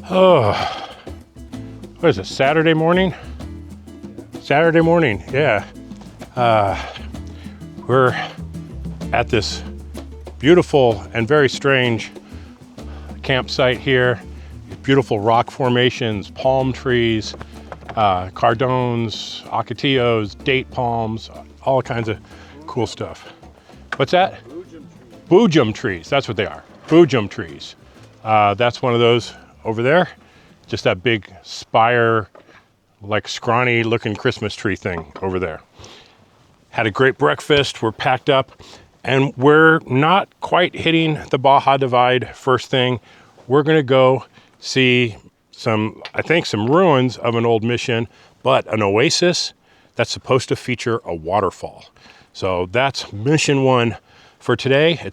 Oh, what is it, Saturday morning? Saturday morning, yeah. We're at this beautiful and very strange campsite here. Beautiful rock formations, palm trees, cardones, ocotillos, date palms, all kinds of cool stuff. What's that? Boojum trees, that's what they are, boojum trees. That's one of those over there. Just that big spire, like scrawny looking Christmas tree thing over there. Had a great breakfast, we're packed up, and we're not quite hitting the Baja Divide first thing. We're gonna go see I think some ruins of an old mission, but an oasis that's supposed to feature a waterfall. So that's mission one for today.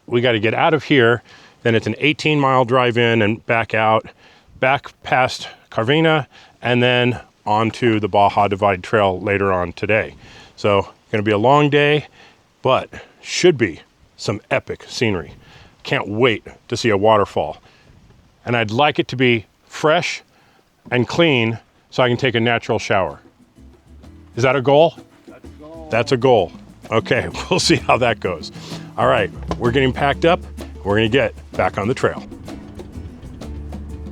We got to get out of here. Then it's an 18-mile drive in and back out, back past Carvina, and then onto the Baja Divide Trail later on today. So going to be a long day, but should be some epic scenery. Can't wait to see a waterfall. And I'd like it to be fresh and clean so I can take a natural shower. Is that a goal? That's a goal. That's a goal. Okay, we'll see how that goes. All right, we're getting packed up. We're gonna get back on the trail.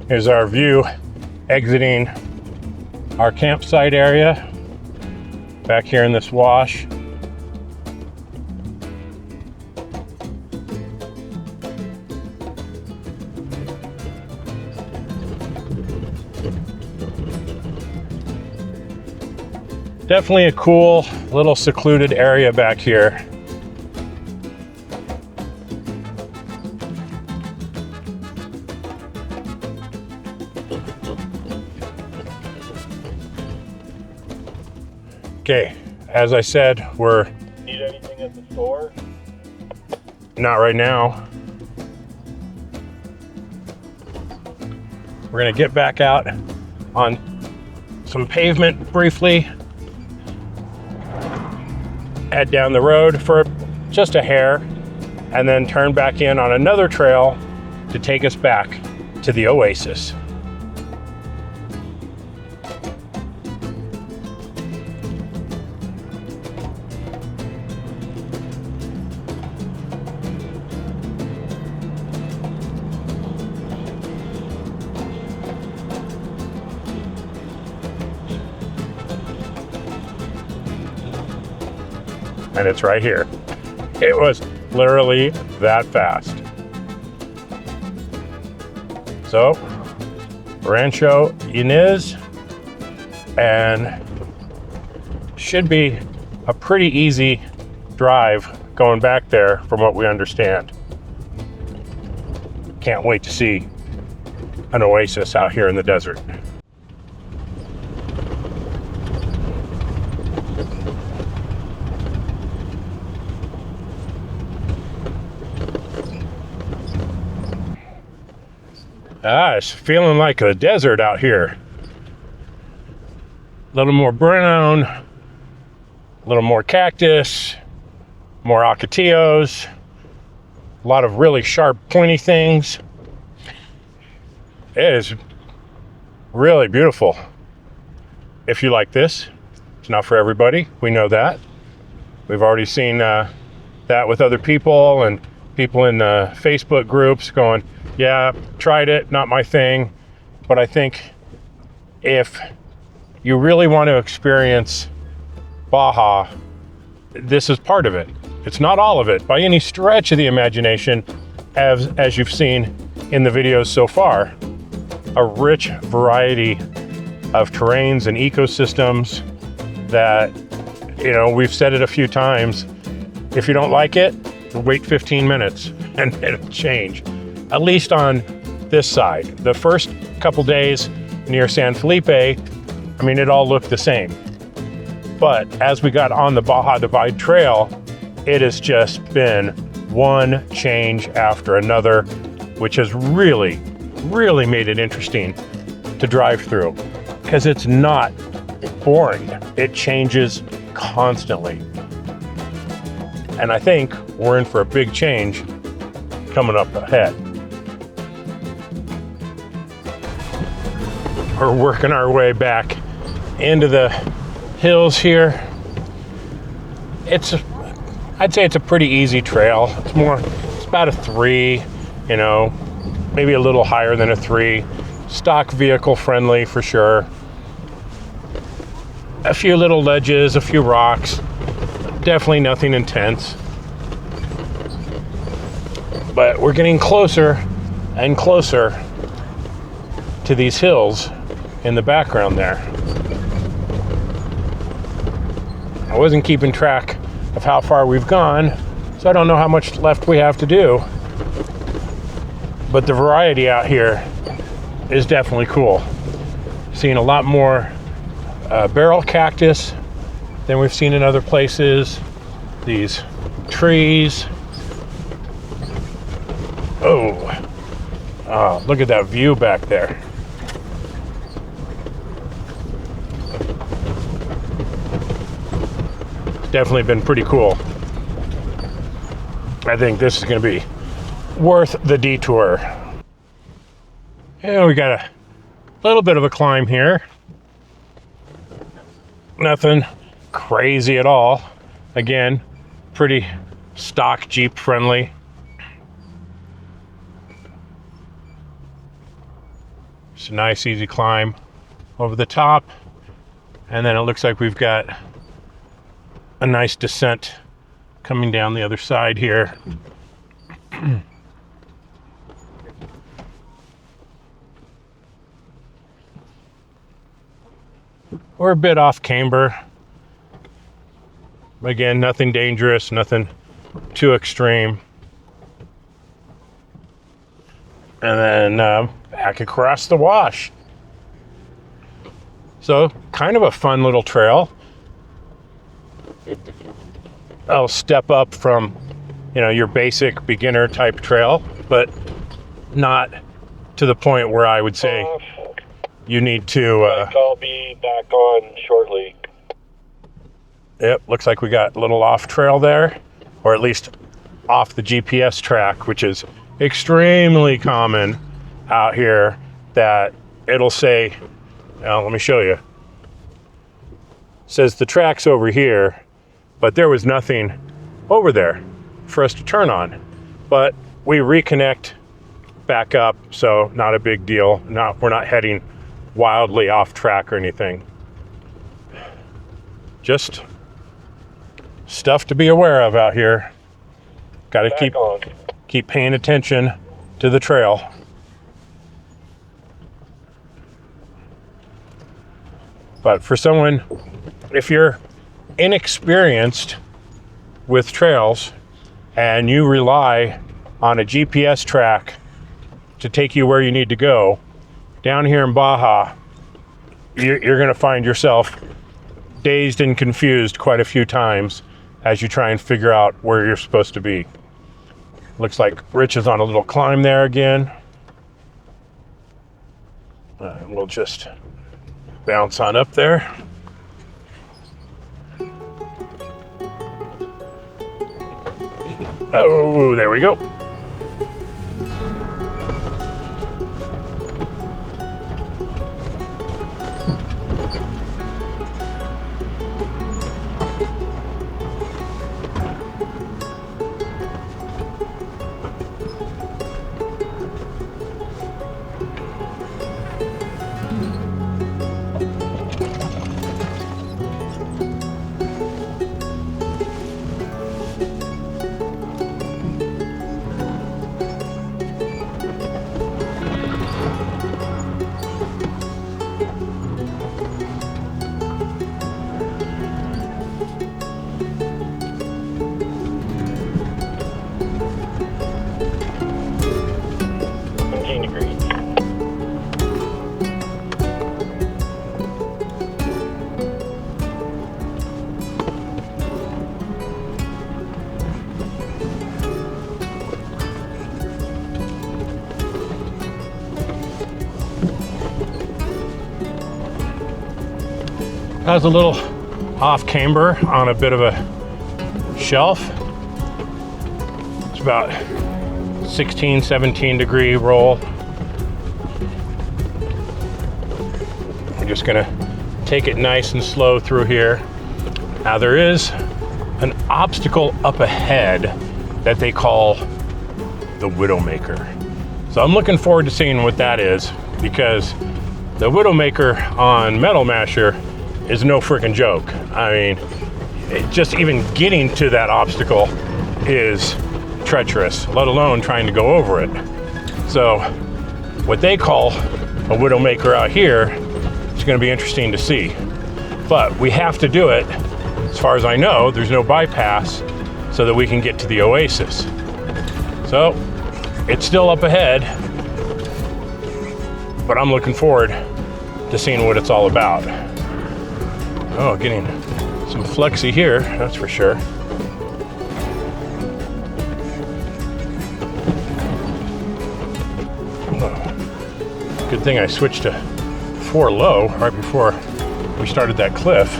Here's our view exiting our campsite area back here in this wash. Definitely a cool little secluded area back here. Okay, as I said, need anything at the store? Not right now. We're gonna get back out on some pavement briefly, head down the road for just a hair, and then turn back in on another trail to take us back to the oasis. And it's right here. It was literally that fast. So, Rancho Inez, and should be a pretty easy drive going back there from what we understand. Can't wait to see an oasis out here in the desert. It's feeling like a desert out here. A little more brown, a little more cactus, more ocotillos, a lot of really sharp, pointy things. It is really beautiful. If you like this, it's not for everybody. We know that. We've already seen that with other people and people in Facebook groups going, yeah, tried it, not my thing. But I think if you really want to experience Baja, this is part of it. It's not all of it by any stretch of the imagination, as you've seen in the videos so far. A rich variety of terrains and ecosystems that, we've said it a few times. If you don't like it, wait 15 minutes and it'll change. At least on this side. The first couple days near San Felipe, it all looked the same. But as we got on the Baja Divide Trail, it has just been one change after another, which has really, really made it interesting to drive through, because it's not boring. It changes constantly. And I think we're in for a big change coming up ahead. We're working our way back into the hills here. I'd say it's a pretty easy trail. It's about a 3, you know, maybe a little higher than a 3. Stock vehicle friendly for sure. A few little ledges, a few rocks. Definitely nothing intense. But we're getting closer and closer to these hills in the background there. I wasn't keeping track of how far we've gone, so I don't know how much left we have to do. But the variety out here is definitely cool. Seeing a lot more barrel cactus than we've seen in other places. These trees. Oh, look at that view back there. Definitely been pretty cool. I think this is going to be worth the detour. Yeah, we got a little bit of a climb here. Nothing crazy at all. Again, pretty stock Jeep friendly. It's a nice easy climb over the top. And then it looks like we've got a nice descent coming down the other side here. We're a bit off camber. Again, nothing dangerous, nothing too extreme. And then back across the wash. So kind of a fun little trail. I'll step up from, you know, your basic beginner type trail, but not to the point where I would say you need to. I'll be back on shortly. Yep, looks like we got a little off trail there, or at least off the GPS track, which is extremely common out here, that it'll say, let me show you. It says the track's over here, but there was nothing over there for us to turn on. But we reconnect back up, so not a big deal. We're not heading wildly off track or anything. Just stuff to be aware of out here. Got to keep paying attention to the trail. But for someone, if you're inexperienced with trails and you rely on a GPS track to take you where you need to go, down here in Baja, you're going to find yourself dazed and confused quite a few times as you try and figure out where you're supposed to be. Looks like Rich is on a little climb there again. We'll just bounce on up there. Oh, there we go. Has a little off camber on a bit of a shelf. It's about 16, 17 degree roll. We're just gonna take it nice and slow through here. Now there is an obstacle up ahead that they call the Widowmaker. So I'm looking forward to seeing what that is, because the Widowmaker on Metal Masher is no freaking joke. I mean, just even getting to that obstacle is treacherous, let alone trying to go over it. So what they call a Widowmaker out here is going to be interesting to see. But we have to do it. As far as I know, there's no bypass so that we can get to the oasis. So it's still up ahead, but I'm looking forward to seeing what it's all about. Oh, getting some flexy here, that's for sure. Oh, good thing I switched to 4 low right before we started that cliff.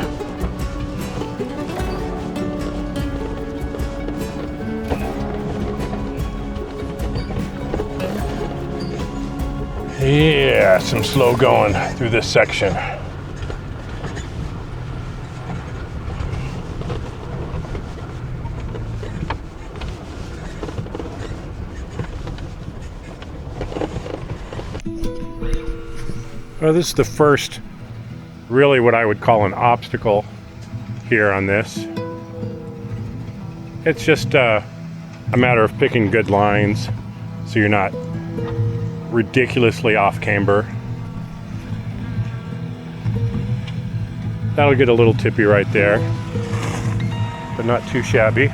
Yeah, some slow going through this section. Well, this is the first, really what I would call an obstacle here on this. It's just a matter of picking good lines so you're not ridiculously off camber. That'll get a little tippy right there, but not too shabby.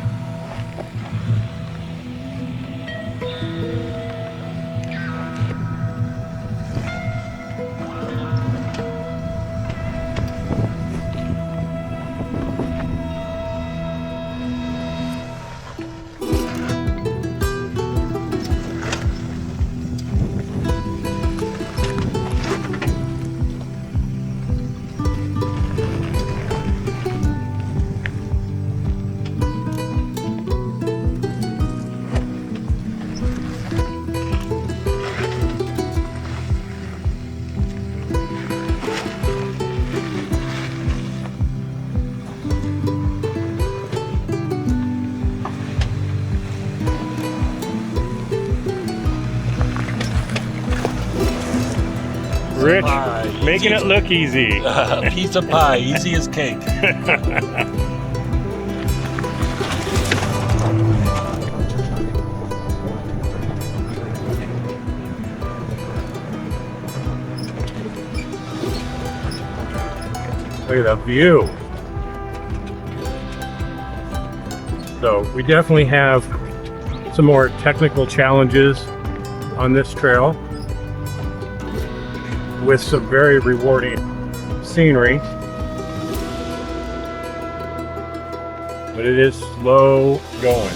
Rich, making it look easy. Piece of pie, easy as cake. Look at that view. So we definitely have some more technical challenges on this trail, with some very rewarding scenery. But it is slow going.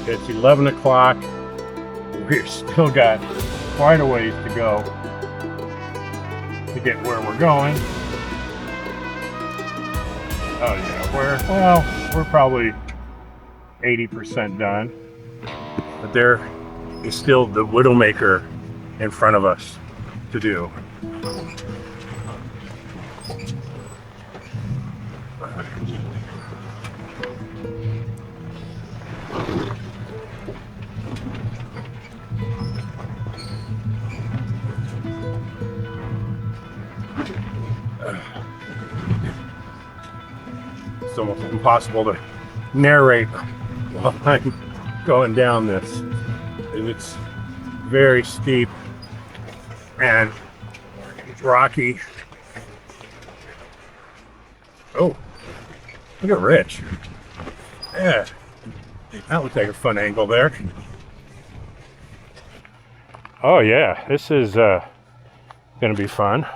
It's 11 o'clock. We've still got quite a ways to go to get where we're going. Oh yeah, we're probably 80% done. But there is still the Widowmaker in front of us to do. It's almost impossible to narrate while I'm going down this. It's very steep and rocky. Oh, look at Rich. Yeah, that looks like a fun angle there. Oh yeah, this is gonna be fun.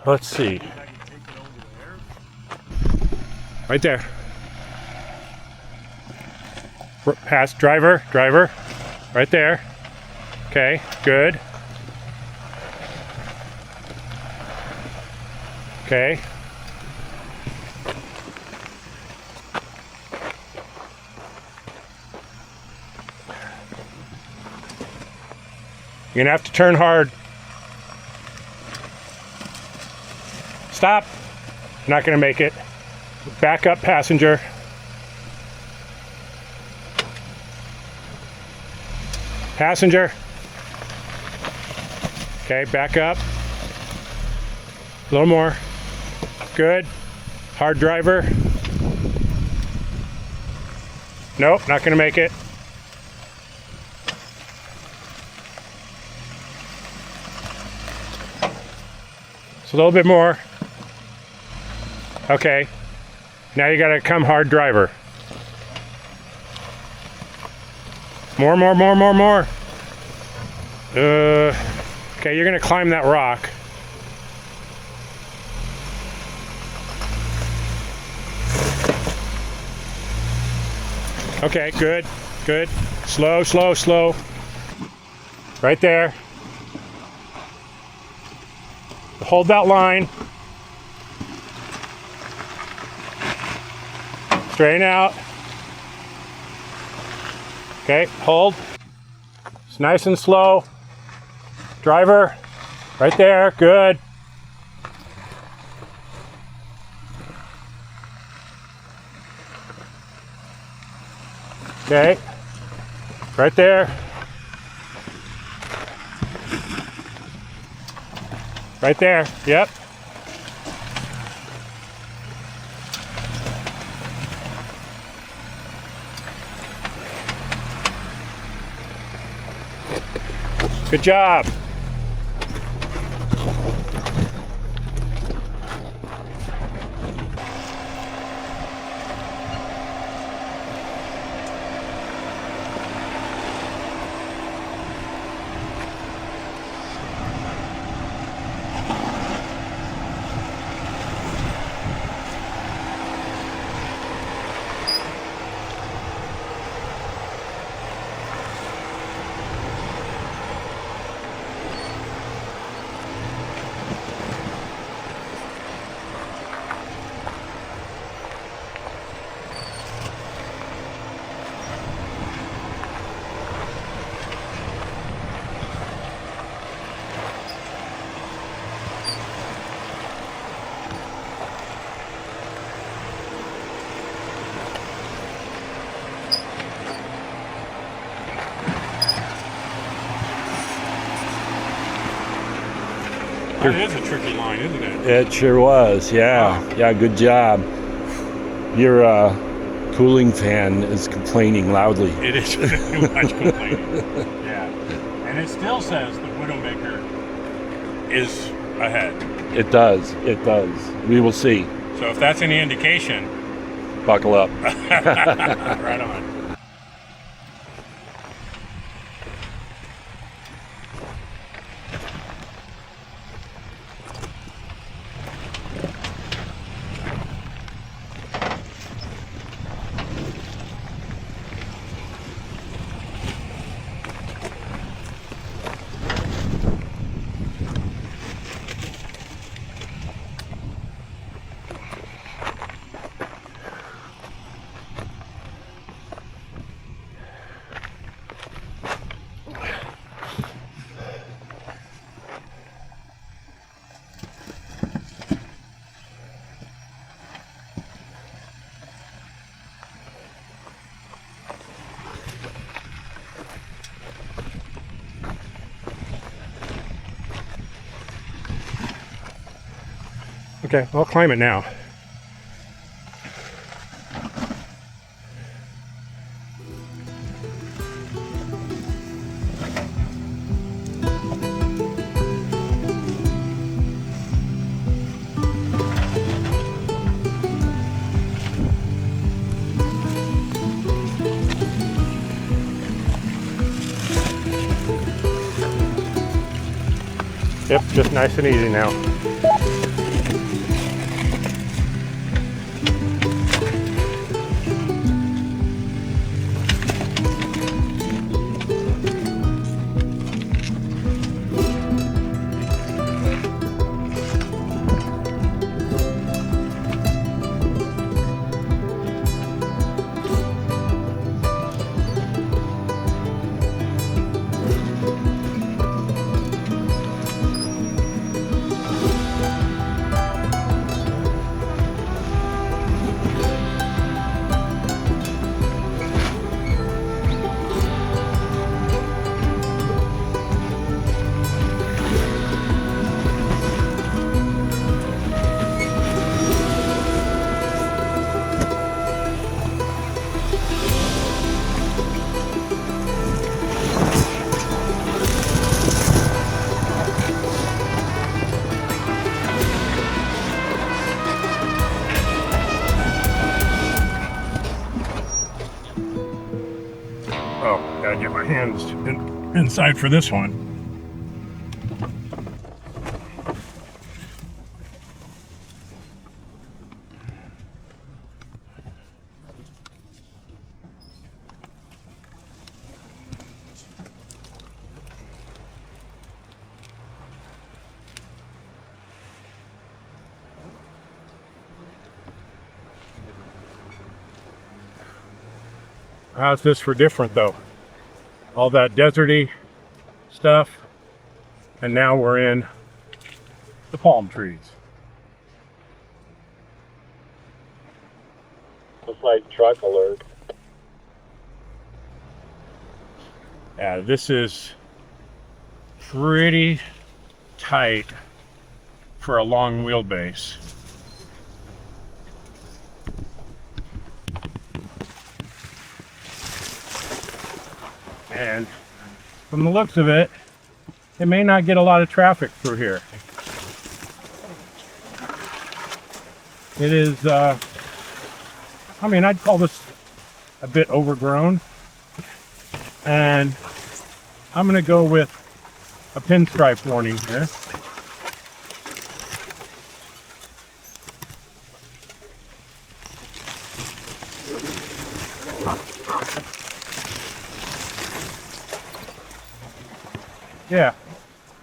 Let's see. Right there. Past driver, right there. Okay, good. Okay. You're gonna have to turn hard. Stop. Not gonna make it. Back up, passenger. Passenger. Okay, back up. A little more. Good. Hard driver. Nope, not gonna make it. It's a little bit more. Okay. Now you gotta come hard driver. More. Okay, you're gonna climb that rock. Okay, good. Slow. Right there. Hold that line. Straighten out. Okay, hold. It's nice and slow. Driver, right there, good. Okay, right there. Right there, yep. Good job. That is a tricky line, isn't it? It sure was, yeah. Wow. Yeah, good job. Your cooling fan is complaining loudly. It is too much complaining. Yeah. And it still says the Widowmaker is ahead. It does. We will see. So if that's any indication, Buckle up. right on. Okay, I'll climb it now. Yep, just nice and easy now. Oh, gotta get my hands inside for this one. How's this for different though? All that deserty stuff, and now we're in the palm trees. Looks like truck alert. Yeah, this is pretty tight for a long wheelbase. And from the looks of it, it may not get a lot of traffic through here. It is, I mean, I'd call this a bit overgrown. And I'm gonna go with a pinstripe warning here.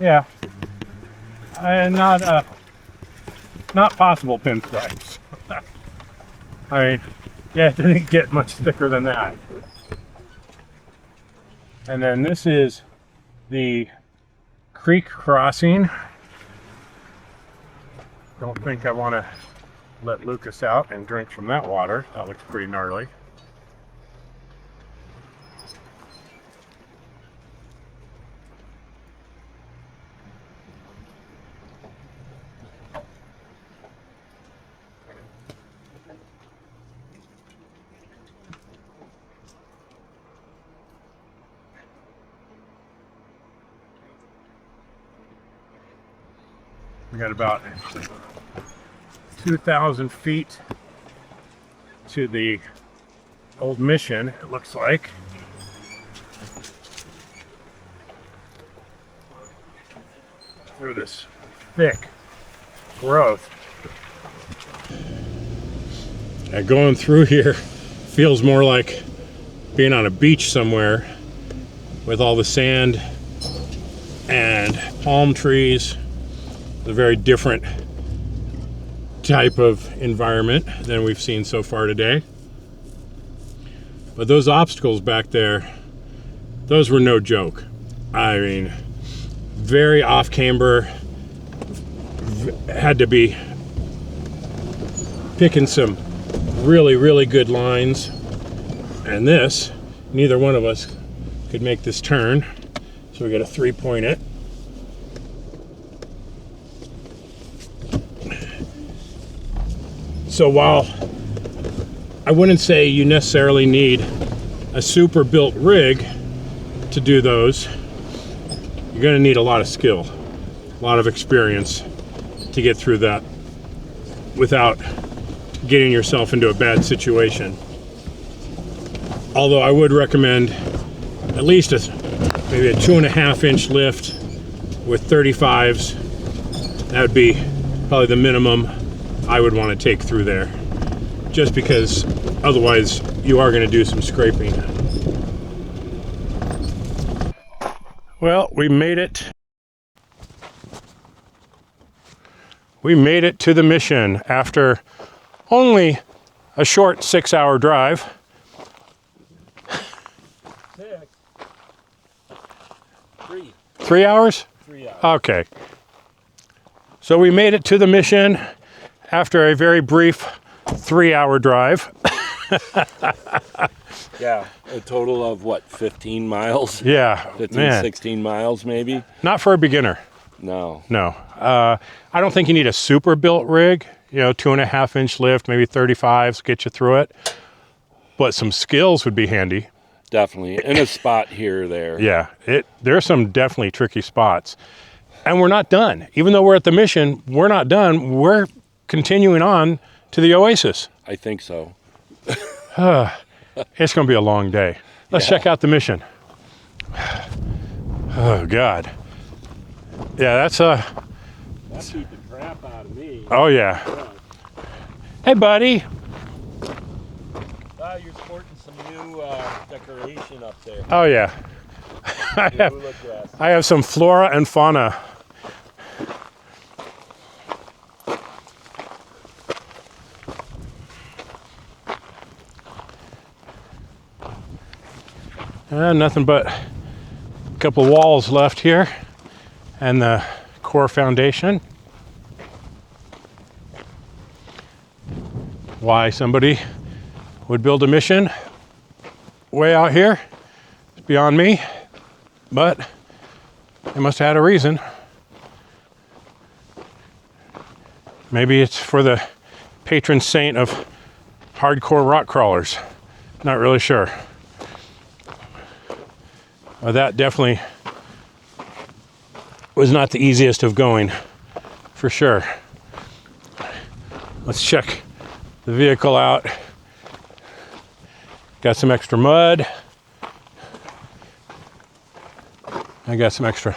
Yeah, and not possible pinstripes. I mean, yeah, it didn't get much thicker than that. And then this is the creek crossing. Don't think I want to let Lucas out and drink from that water. That looks pretty gnarly. We got about 2,000 feet to the old mission, it looks like. Through this thick growth. And going through here feels more like being on a beach somewhere with all the sand and palm trees. A very different type of environment than we've seen so far today. But those obstacles back there, those were no joke. I mean, very off camber, had to be picking some really, really good lines. And this, neither one of us could make this turn. So we got to 3-point it. So while I wouldn't say you necessarily need a super built rig to do those, you're going to need a lot of skill, a lot of experience to get through that without getting yourself into a bad situation. Although I would recommend at least maybe a 2.5-inch lift with 35s. That would be probably the minimum I would want to take through there, just because otherwise you are going to do some scraping. Well, we made it. We made it to the mission after only a short 6-hour drive. 3 hours? 3 hours. Okay. So we made it to the mission after a very brief 3-hour drive. Yeah, a total of what, 15 miles? Yeah, 15, man. 16 miles maybe? Not for a beginner. No. No. I don't think you need a super built rig. 2.5-inch lift, maybe 35s, get you through it. But some skills would be handy. Definitely. In a spot here or there. Yeah, there are some definitely tricky spots. And we're not done. Even though we're at the mission, we're not done. We're continuing on to the oasis. I think so. It's going to be a long day. Let's check out the mission. Oh God. Yeah, that's That beat the crap out of me. oh yeah. Hey buddy. You're sporting some new decoration up there. Oh yeah. I have some flora and fauna. Nothing but a couple walls left here and the core foundation. Why somebody would build a mission way out here is beyond me, but they must have had a reason. Maybe it's for the patron saint of hardcore rock crawlers. Not really sure. Well, that definitely was not the easiest of going, for sure. Let's check the vehicle out. Got some extra mud. I got some extra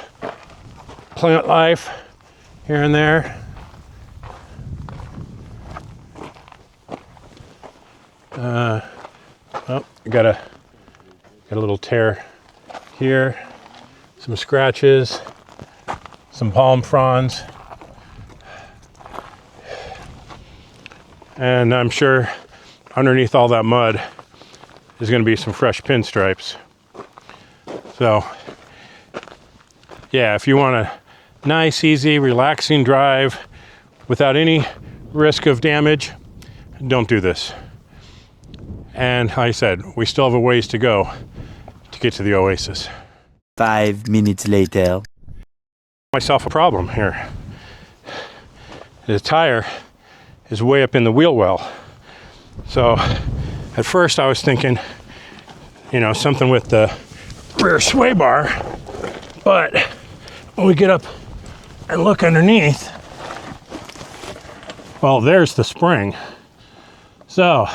plant life here and there. Oh, got a little tear here, some scratches, some palm fronds, and I'm sure underneath all that mud is going to be some fresh pinstripes. So yeah, if you want a nice, easy, relaxing drive without any risk of damage, don't do this. And like I said, we still have a ways to go to get to the oasis. 5 minutes later. Myself a problem here. The tire is way up in the wheel well. So at first I was thinking, you know, something with the rear sway bar, but when we get up and look underneath, well, there's the spring. So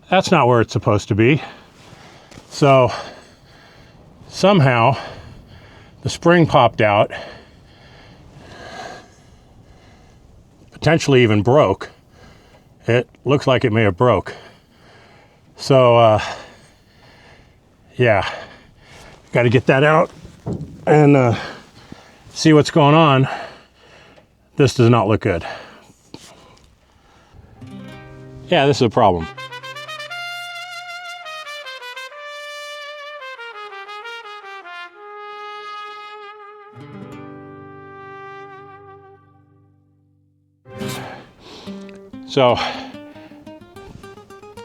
that's not where it's supposed to be. So somehow the spring popped out, potentially even broke. It looks like it may have broke. So yeah, got to get that out and see what's going on. This does not look good. Yeah, this is a problem. So,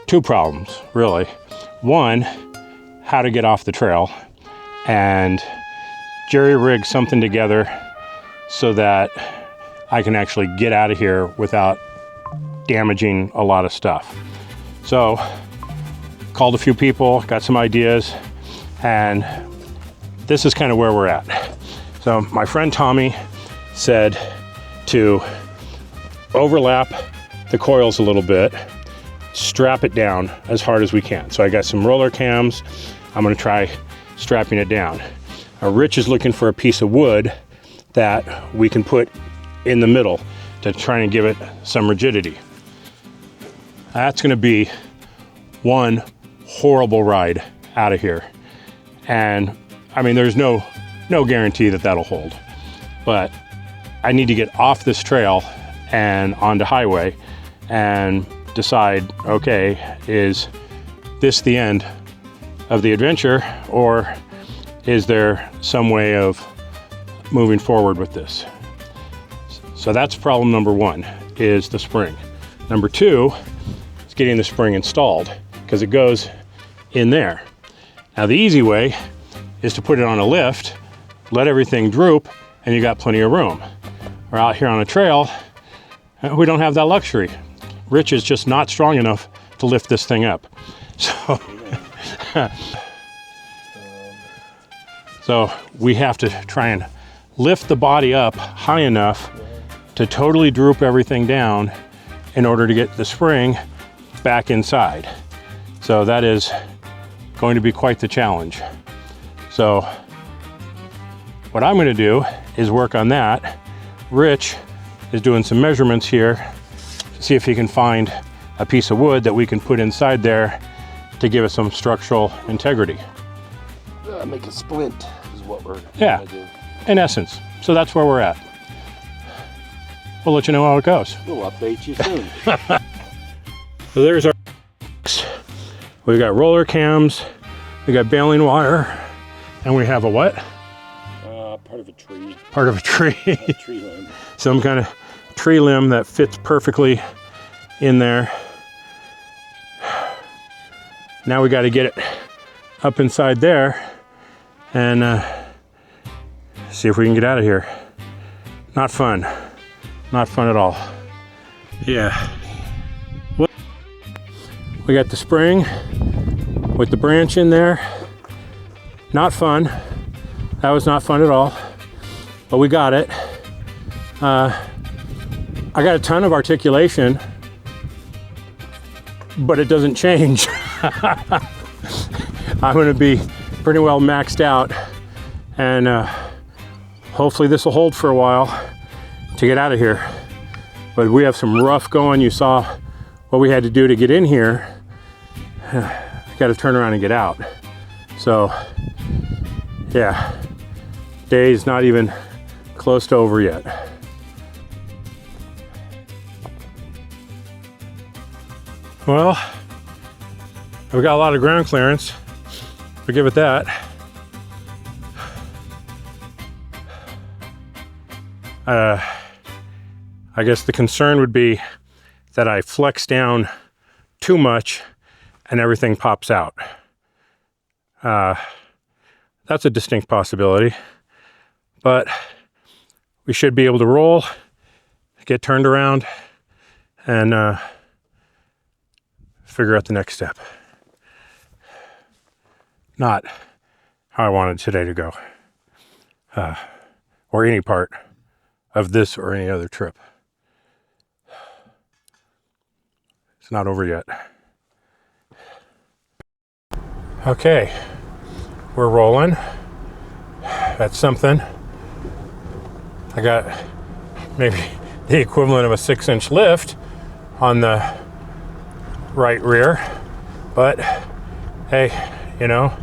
two problems, really. One, how to get off the trail and jerry-rig something together so that I can actually get out of here without damaging a lot of stuff. So, called a few people, got some ideas, and this is kind of where we're at. So, my friend Tommy said to overlap the coils a little bit, strap it down as hard as we can. So I got some roller cams. I'm gonna try strapping it down. Rich is looking for a piece of wood that we can put in the middle to try and give it some rigidity. That's gonna be one horrible ride out of here. And I mean, there's no guarantee that that'll hold, but I need to get off this trail and onto highway and decide, okay, is this the end of the adventure, or is there some way of moving forward with this? So that's problem number one, is the spring. Number two is getting the spring installed, because it goes in there. Now the easy way is to put it on a lift, let everything droop, and you got plenty of room. We're out here on a trail, we don't have that luxury. Rich is just not strong enough to lift this thing up. So we have to try and lift the body up high enough to totally droop everything down in order to get the spring back inside. So that is going to be quite the challenge. So what I'm going to do is work on that. Rich is doing some measurements here to see if he can find a piece of wood that we can put inside there to give us some structural integrity. Make a splint is what we're Yeah, gonna do. in essence. So that's where we're at. We'll let you know how it goes. We'll update you soon. So there's our, we've got roller cams, we got baling wire, and we have a what? Part of a tree. Part of a tree. A tree limb. Some kind of tree limb that fits perfectly in there. Now we got to get it up inside there and see if we can get out of here. Not fun. Not fun at all. Yeah. Well, we got the spring with the branch in there. Not fun. That was not fun at all. But we got it. I got a ton of articulation, but it doesn't change. I'm going to be pretty well maxed out, and hopefully this will hold for a while to get out of here. But we have some rough going. You saw what we had to do to get in here. Got to turn around and get out. So yeah, day's not even close to over yet. Well, we got a lot of ground clearance. We'll give it that. I guess the concern would be that I flex down too much and everything pops out. That's a distinct possibility, but we should be able to roll, get turned around, and figure out the next step. Not how I wanted today to go, or any part of this or any other trip. It's not over yet. Okay, we're rolling. That's something. I got maybe the equivalent of a 6-inch lift on the right rear, but hey, you know,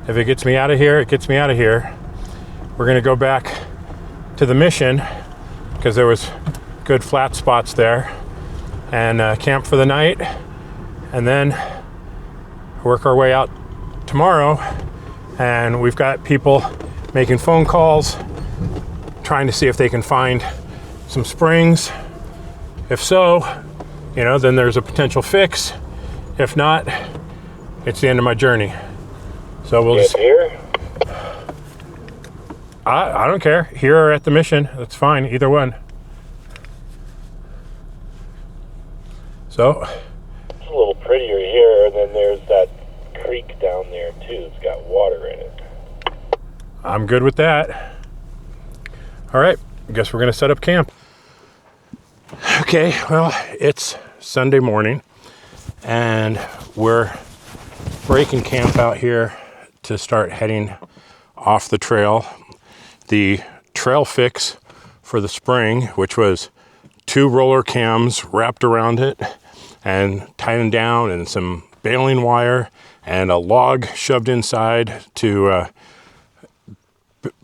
if it gets me out of here, it gets me out of here. We're gonna go back to the mission because there was good flat spots there, and camp for the night, and then work our way out tomorrow. And we've got people making phone calls, trying to see if they can find some springs. If so, you know, then there's a potential fix. If not, it's the end of my journey. So we'll just here. I don't care. Here or at the mission, that's fine. Either one. So It's a little prettier here, and then there's that creek down there too. It's got water in it. I'm good with that. All right, I guess we're gonna set up camp. Okay, well, it's Sunday morning, and we're breaking camp out here to start heading off the trail. The trail fix for the spring, which was 2 roller cams wrapped around it and tightened down, and some baling wire and a log shoved inside to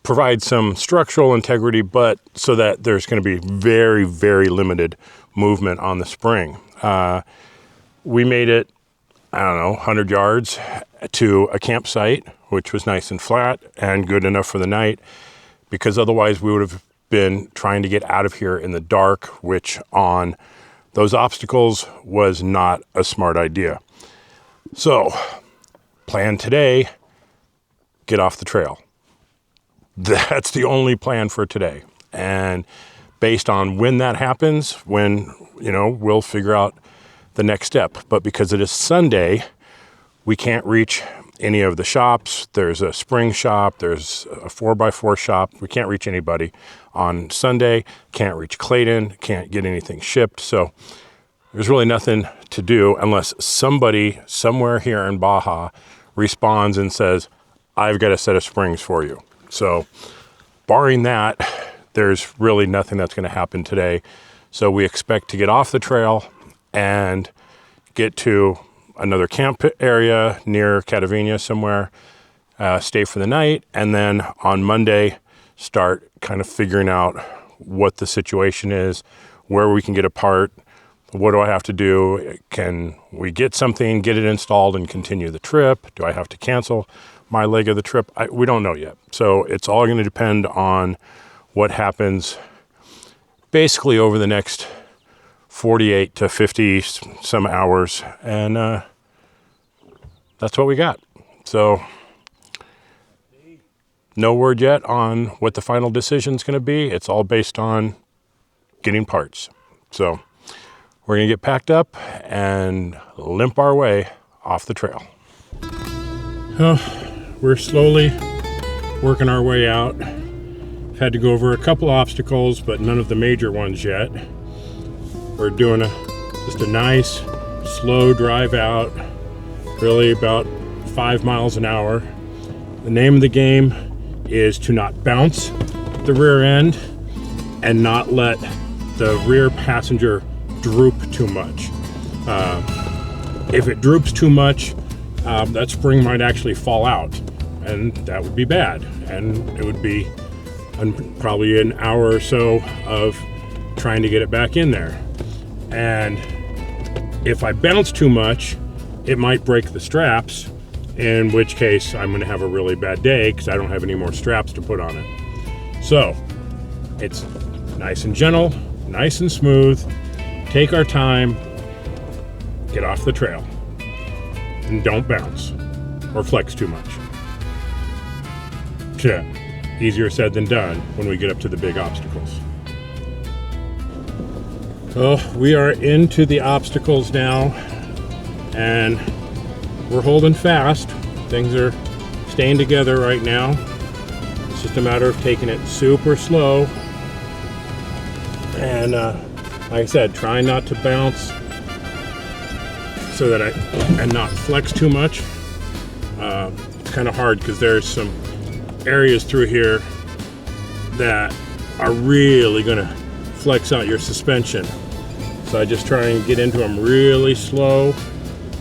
provide some structural integrity, but so that there's going to be very, very limited movement on the spring. We made it, I don't know, 100 yards to a campsite, which was nice and flat and good enough for the night, because otherwise we would have been trying to get out of here in the dark, which on those obstacles was not a smart idea. So, plan today, get off the trail. That's the only plan for today. And based on when that happens, when, you know, we'll figure out the next step. But because it is Sunday, we can't reach any of the shops. There's a spring shop, there's a 4x4 shop. We can't reach anybody on Sunday, can't reach Clayton, can't get anything shipped. So there's really nothing to do unless somebody somewhere here in Baja responds and says, I've got a set of springs for you. So barring that, there's really nothing that's going to happen today. So we expect to get off the trail and get to another camp area near Catavenia somewhere, stay for the night, and then on Monday start kind of figuring out what the situation is, where we can get a part, what do I have to do, can we get something, get it installed and continue the trip, do I have to cancel my leg of the trip? We don't know yet. So it's all going to depend on what happens basically over the next 48 to 50 some hours, and that's what we got. So no word yet on what the final decision is going to be. It's all based on getting parts. So we're going to get packed up and limp our way off the trail. We're slowly working our way out. Had to go over a couple obstacles, but none of the major ones yet. We're doing just a nice slow drive out, really about 5 miles an hour. The name of the game is to not bounce the rear end and not let the rear passenger droop too much. If it droops too much, that spring might actually fall out, and that would be bad, and it would be probably an hour or so of trying to get it back in there. And if I bounce too much, it might break the straps, in which case I'm going to have a really bad day because I don't have any more straps to put on it. So it's nice and gentle, nice and smooth. Take our time, get off the trail, and don't bounce or flex too much. Yeah, easier said than done when we get up to the big obstacles. So we are into the obstacles now, and we're holding fast. Things are staying together right now. It's just a matter of taking it super slow. And like I said, trying not to bounce so that and not flex too much. It's kind of hard because there's some areas through here that are really going to flex out your suspension. So I just try and get into them really slow,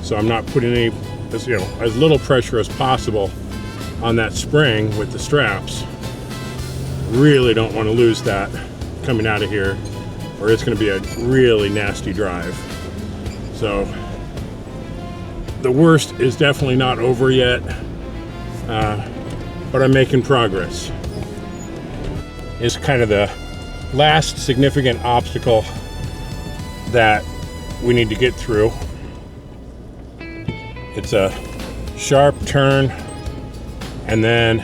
so I'm not putting any, as little pressure as possible on that spring with the straps. Really don't want to lose that coming out of here, or it's going to be a really nasty drive. So the worst is definitely not over yet, but I'm making progress. It's kind of the last significant obstacle that we need to get through. It's a sharp turn and then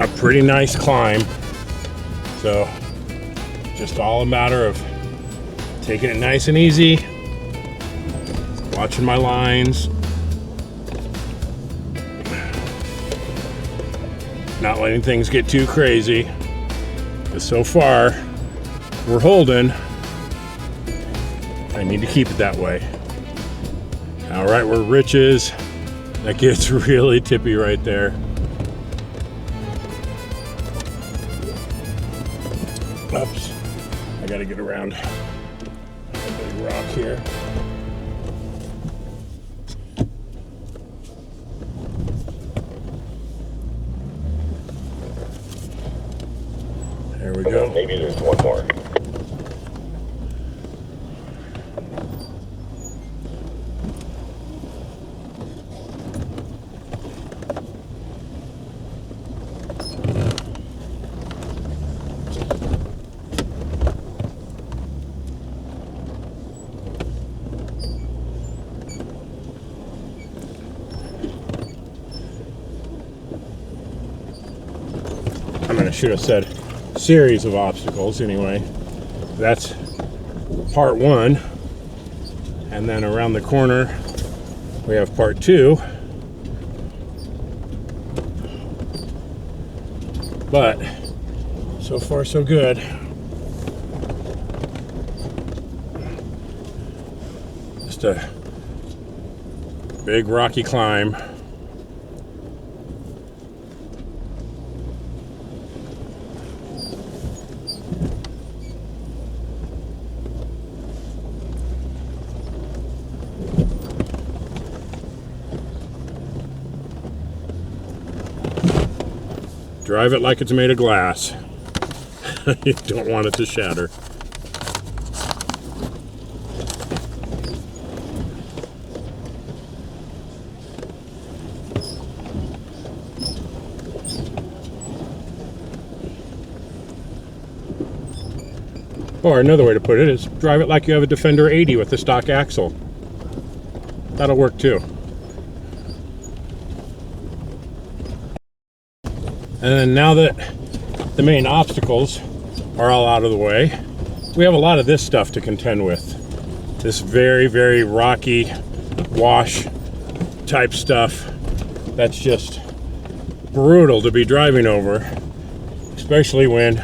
a pretty nice climb. So just all a matter of taking it nice and easy, watching my lines, not letting things get too crazy. But so far, we're holding. I need to keep it that way. All right, we're Riches. That gets really tippy right there. Oops, I gotta get around a big rock here. There we go. Maybe there's one more. I should have said series of obstacles anyway. That's part one, and then around the corner we have part two. But so far so good. Just a big rocky climb. Drive it like it's made of glass. You don't want it to shatter. Or another way to put it is drive it like you have a Defender 80 with the stock axle. That'll work too. And then now that the main obstacles are all out of the way, we have a lot of this stuff to contend with. This very, very rocky wash type stuff that's just brutal to be driving over, especially when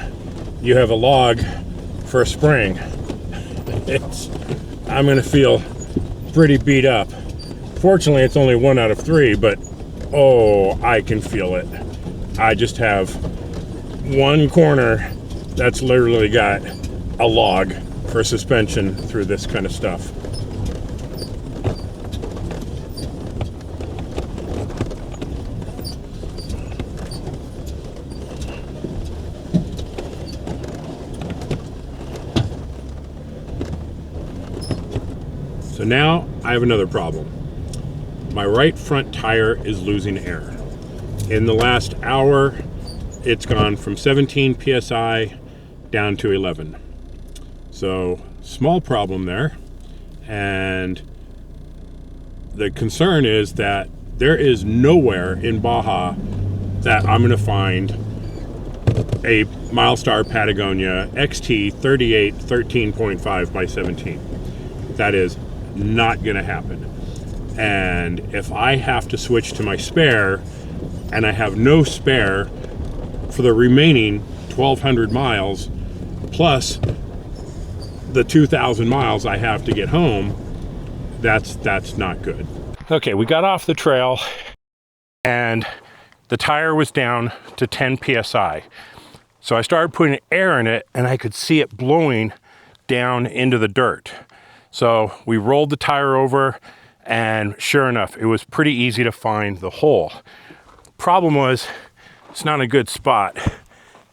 you have a log for a spring. I'm gonna feel pretty beat up. Fortunately, it's only 1 out of 3, but oh, I can feel it. I just have one corner that's literally got a log for suspension through this kind of stuff. So now I have another problem. My right front tire is losing air. In the last hour, it's gone from 17 psi down to 11. So small problem there. And the concern is that there is nowhere in Baja that I'm gonna find a Milestar Patagonia XT 38 13.5 by 17. That is not gonna happen. And if I have to switch to my spare, and I have no spare for the remaining 1,200 miles, plus the 2,000 miles I have to get home, that's not good. Okay, we got off the trail, and the tire was down to 10 psi. So I started putting air in it, and I could see it blowing down into the dirt. So we rolled the tire over, and sure enough, it was pretty easy to find the hole. Problem was, it's not a good spot.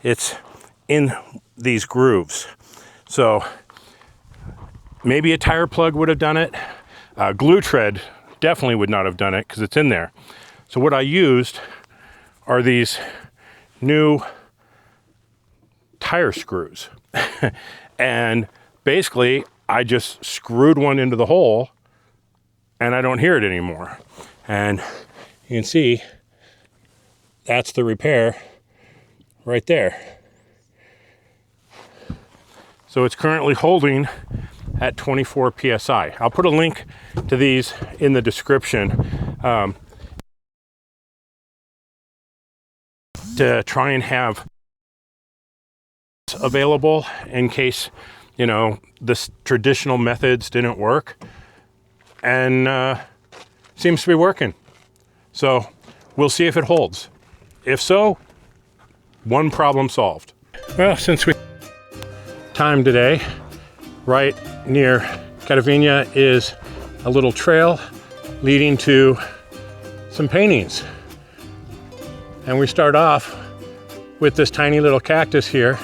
It's in these grooves. So maybe a tire plug would have done it. Glue tread definitely would not have done it because it's in there. So what I used are these new tire screws. And basically, I just screwed one into the hole and I don't hear it anymore. And you can see that's the repair right there. So it's currently holding at 24 psi. I'll put a link to these in the description to try and have available in case, you know, the traditional methods didn't work, and seems to be working. So we'll see if it holds. If so, one problem solved. Well, since we time today, right near California is a little trail leading to some paintings. And we start off with this tiny little cactus here.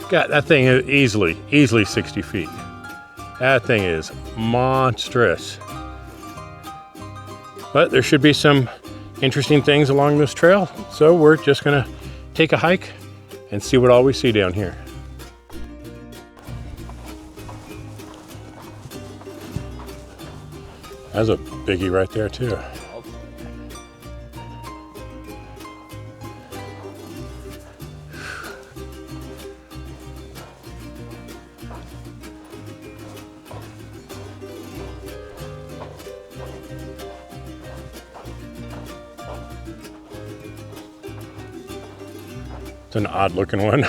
God, that thing is easily 60 feet. That thing is monstrous. But there should be some interesting things along this trail. So we're just gonna take a hike and see what all we see down here. That's a biggie right there too. It's an odd looking one.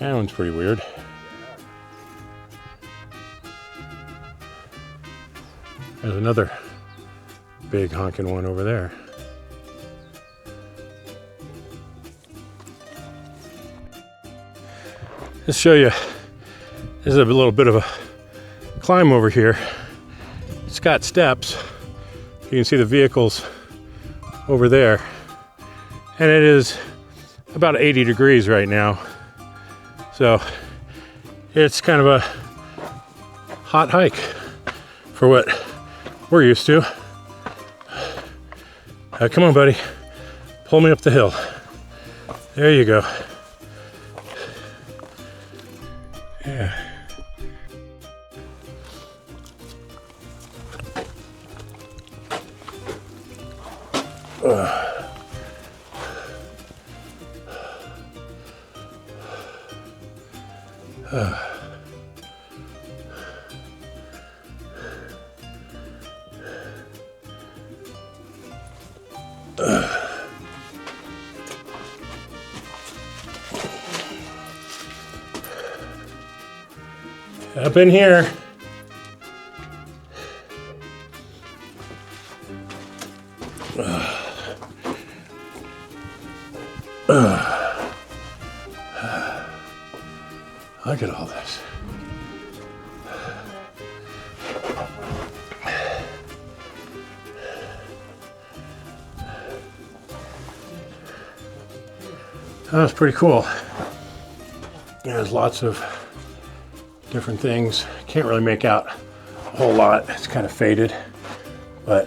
That one's pretty weird. There's another big honking one over there. Just show you, this is a little bit of a climb over here. It's got steps. You can see the vehicles over there. And it is about 80 degrees right now. So it's kind of a hot hike for what we're used to. Come on, buddy. Pull me up the hill. There you go. Yeah. Up in here. Look at all this. That's pretty cool. There's lots of different things. Can't really make out a whole lot. It's kind of faded, but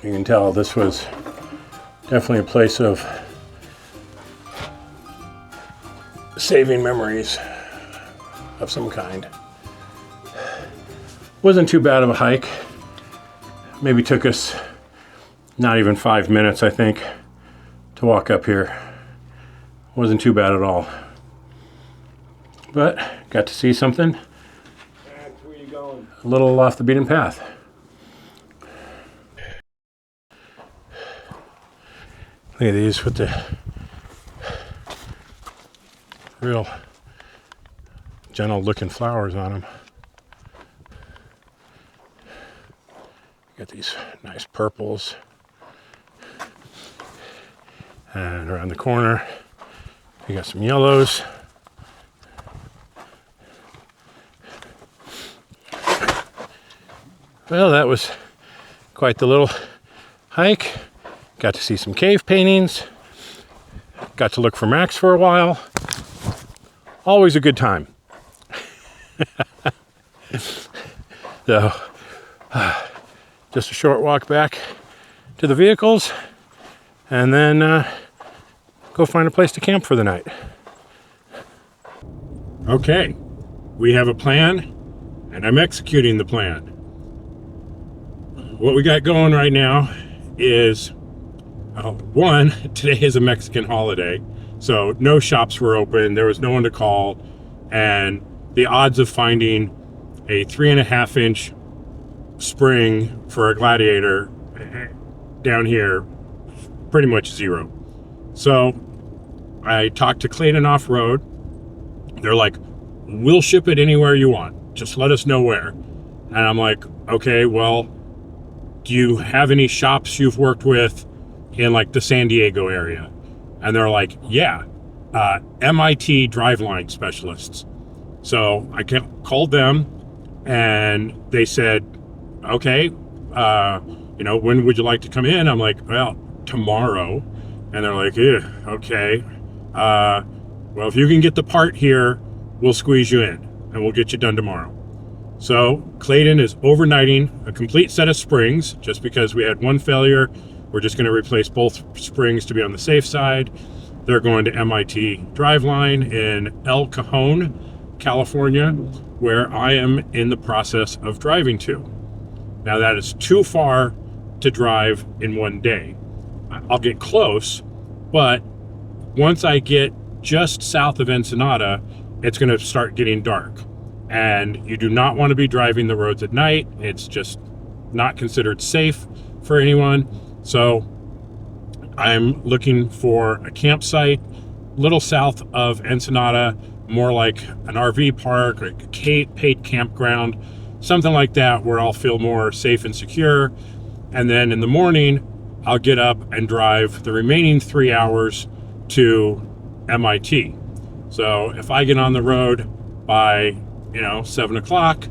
you can tell this was definitely a place of saving memories of some kind. Wasn't too bad of a hike. Maybe took us not even 5 minutes, I think, to walk up here. Wasn't too bad at all. But got to see something Where you going? a little off the beaten path. Look at these with the real gentle looking flowers on them. Got these nice purples. And around the corner, you got some yellows. Well, that was quite the little hike. Got to see some cave paintings. Got to look for Max for a while. Always a good time. So, just a short walk back to the vehicles and then go find a place to camp for the night. Okay, we have a plan and I'm executing the plan. What we got going right now is, one, today is a Mexican holiday, so no shops were open, there was no one to call, and the odds of finding a 3.5-inch spring for a Gladiator down here, pretty much zero. So I talked to Clayton Offroad. They're like, we'll ship it anywhere you want, just let us know where. And I'm like, okay, well, do you have any shops you've worked with in like the San Diego area? And they're like, yeah, MIT driveline specialists. So I called them and they said, okay, when would you like to come in? I'm like, well, tomorrow. And they're like, yeah, okay. Well, if you can get the part here, we'll squeeze you in and we'll get you done tomorrow. So Clayton is overnighting a complete set of springs. Just because we had one failure, we're just going to replace both springs to be on the safe side. They're going to MIT Driveline in El Cajon, California, where I am in the process of driving to. Now that is too far to drive in one day. I'll get close, but once I get just south of Ensenada, it's going to start getting dark. And you do not want to be driving the roads at night. It's just not considered safe for anyone. So I'm looking for a campsite a little south of Ensenada, more like an RV park or a paid campground, something like that where I'll feel more safe and secure. And then in the morning, I'll get up and drive the remaining 3 hours to MIT. So if I get on the road by, 7 o'clock,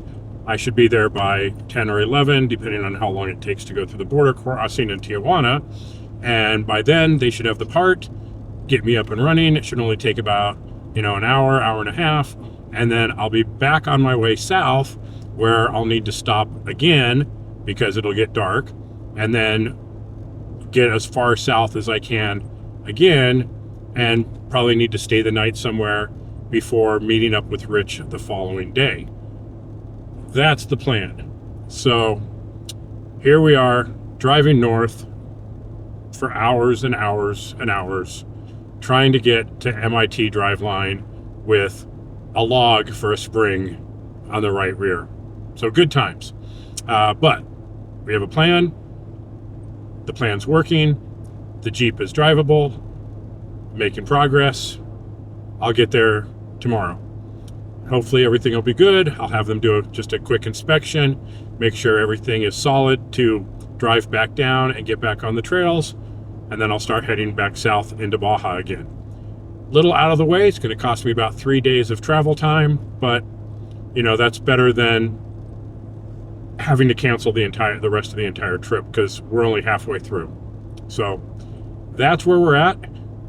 I should be there by 10 or 11, depending on how long it takes to go through the border crossing in Tijuana. And by then, they should have the part, get me up and running. It should only take about, an hour, hour and a half. And then I'll be back on my way south, where I'll need to stop again because it'll get dark, and then get as far south as I can again, and probably need to stay the night somewhere before meeting up with Rich the following day. That's the plan. So here we are driving north for hours and hours and hours, trying to get to MIT driveline with a log for a spring on the right rear. So good times. But we have a plan. The plan's working. The Jeep is drivable, making progress. I'll get there tomorrow. Hopefully everything will be good. I'll have them do just a quick inspection, make sure everything is solid to drive back down and get back on the trails. And then I'll start heading back south into Baja again. Little out of the way. It's going to cost me about 3 days of travel time, but that's better than having to cancel the rest of the entire trip, because we're only halfway through. So that's where we're at.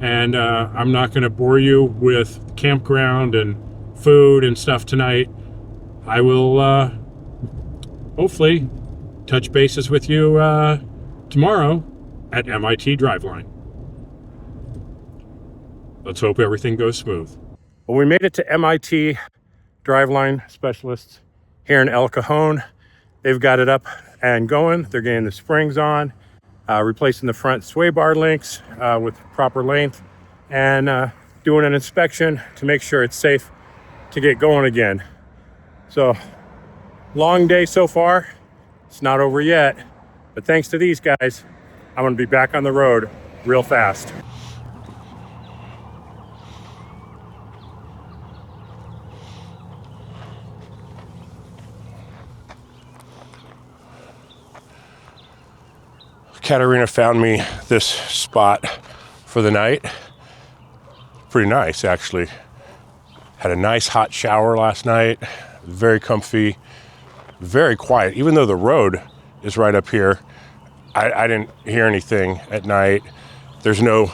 And I'm not going to bore you with campground and food and stuff tonight. I will hopefully touch bases with you tomorrow at MIT Driveline. Let's hope everything goes smooth. Well, we made it to MIT Driveline Specialists here in El Cajon. They've got it up and going. They're getting the springs on, replacing the front sway bar links with proper length, and doing an inspection to make sure it's safe to get going again. So, long day so far. It's not over yet, but thanks to these guys, I'm gonna be back on the road real fast. Katarina found me this spot for the night. Pretty nice, actually. Had a nice hot shower last night. Very comfy, very quiet. Even though the road is right up here, I didn't hear anything at night. There's no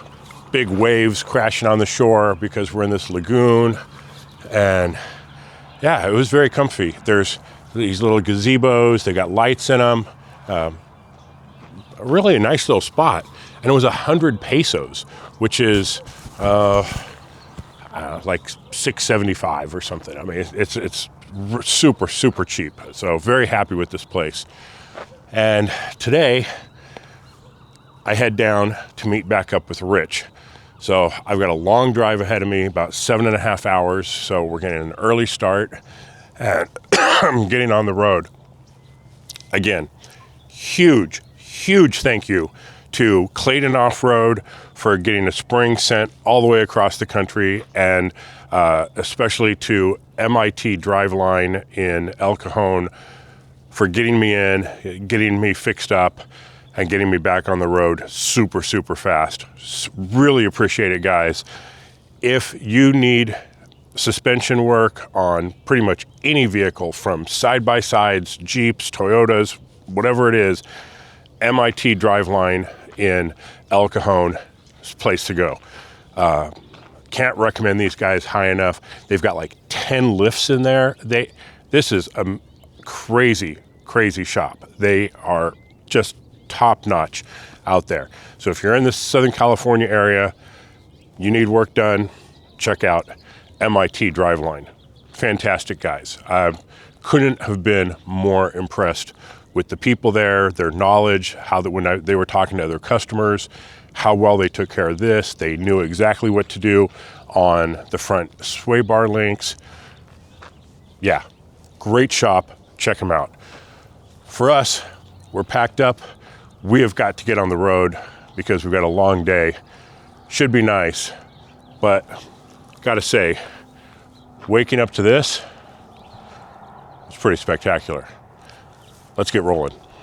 big waves crashing on the shore because we're in this lagoon. And yeah, it was very comfy. There's these little gazebos. They got lights in them. Really a nice little spot. And it was 100 pesos, which is like $6.75 or something. I mean, it's super, super cheap. So very happy with this place. And today I head down to meet back up with Rich. So I've got a long drive ahead of me, about 7.5 hours. So we're getting an early start and I'm getting on the road. Again, huge thank you to Clayton Offroad for getting a spring sent all the way across the country, and especially to MIT Driveline in El Cajon for getting me in, getting me fixed up, and getting me back on the road super, super fast. Really appreciate it, guys. If you need suspension work on pretty much any vehicle, from side-by-sides, Jeeps, Toyotas, whatever it is, MIT Driveline in El Cajon is the place to go. Can't recommend these guys high enough. They've got like 10 lifts in there. This is a crazy shop. They are just top-notch out there. So if you're in the Southern California area, you need work done, check out MIT Driveline. Fantastic guys. I couldn't have been more impressed with the people there, their knowledge, when they were talking to other customers, how well they took care of this. They knew exactly what to do on the front sway bar links. Yeah, great shop. Check them out. For us, we're packed up. We have got to get on the road because we've got a long day. Should be nice, but gotta say, waking up to this, it's pretty spectacular. Let's get rolling.